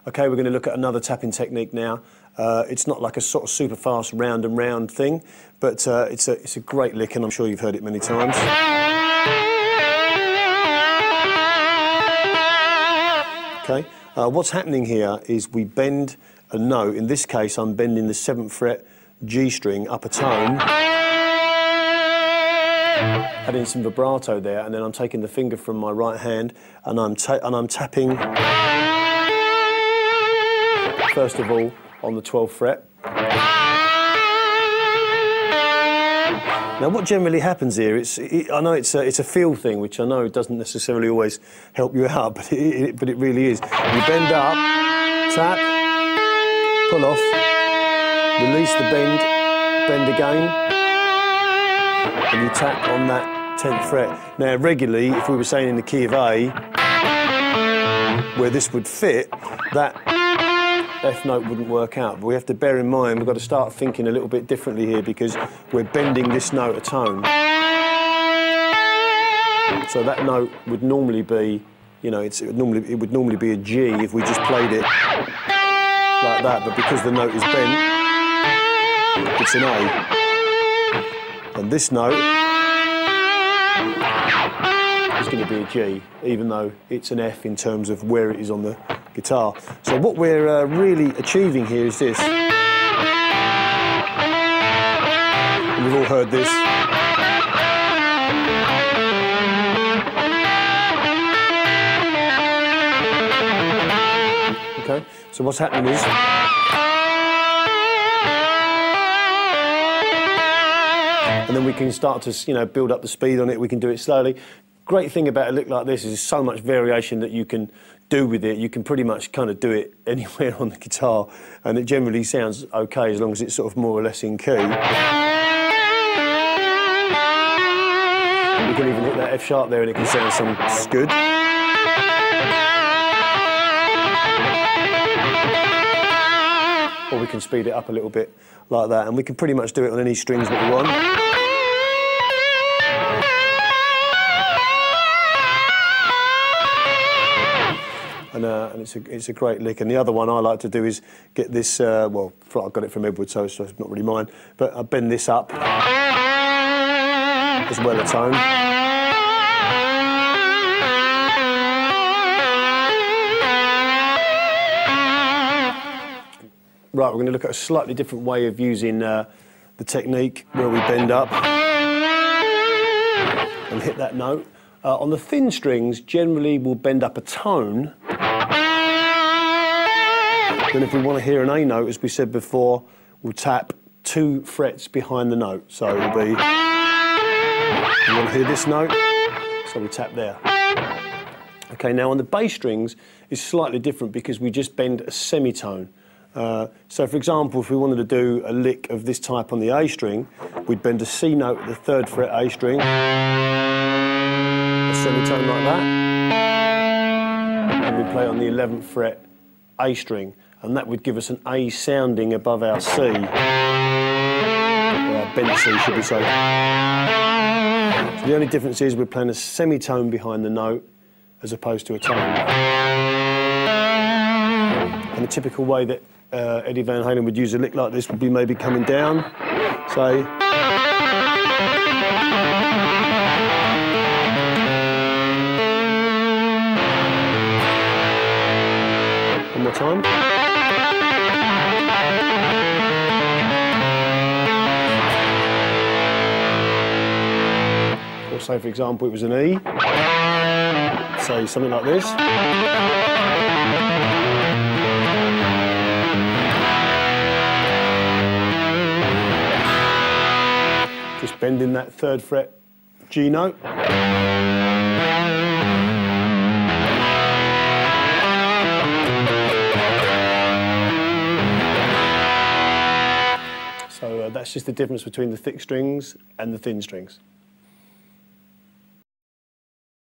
Okay, we're going to look at another tapping technique now. It's not like a sort of super fast round and round thing, but it's a great lick, and I'm sure you've heard it many times. Okay, what's happening here is we bend a note. In this case, I'm bending the 7th fret G string up a tone, adding some vibrato there, and then I'm taking the finger from my right hand and I'm tapping first of all on the 12th fret. Now, what generally happens here, I know it's a feel thing, which I know doesn't necessarily always help you out, but it really is. You bend up, tap, pull off, release the bend, bend again, and you tap on that 10th fret. Now, regularly, if we were saying in the key of A, where this would fit, that F note wouldn't work out. But we have to bear in mind, we've got to start thinking a little bit differently here because we're bending this note a tone. So that note would normally be, you know, it would normally be a G if we just played it like that, but because the note is bent, it's an A. And this note is going to be a G, even though it's an F in terms of where it is on the guitar. So what we're really achieving here is this. And we've all heard this. Okay, so what's happening is and then we can start to, you know, build up the speed on it. We can do it slowly. Great thing about a lick like this is there's so much variation that you can do with it. You can pretty much kind of do it anywhere on the guitar, and it generally sounds okay as long as it's sort of more or less in key. We can even hit that F sharp there and it can sound some good. Or we can speed it up a little bit like that, and we can pretty much do it on any strings that we want. And it's a great lick. And the other one I like to do is get this, well, I got it from Edward, so it's not really mine, but I bend this up as well a tone. Right, we're going to look at a slightly different way of using the technique where we bend up and hit that note. On the thin strings, generally we'll bend up a tone. Then if we want to hear an A note, as we said before, we'll tap 2 frets behind the note. So it'll be, we want to hear this note, so we tap there. Okay, now on the bass strings, it's slightly different because we just bend a semitone. So for example, if we wanted to do a lick of this type on the A string, we'd bend a C note at the 3rd fret A string, a semitone like that, and we play on the 11th fret A string, and that would give us an A sounding above our C, or our bent C, should we say. So the only difference is we're playing a semitone behind the note as opposed to a tone. And the typical way that Eddie Van Halen would use a lick like this would be maybe coming down, say, one more time. Or say, for example, it was an E. Say something like this. Just bending that 3rd fret G note. So that's just the difference between the thick strings and the thin strings.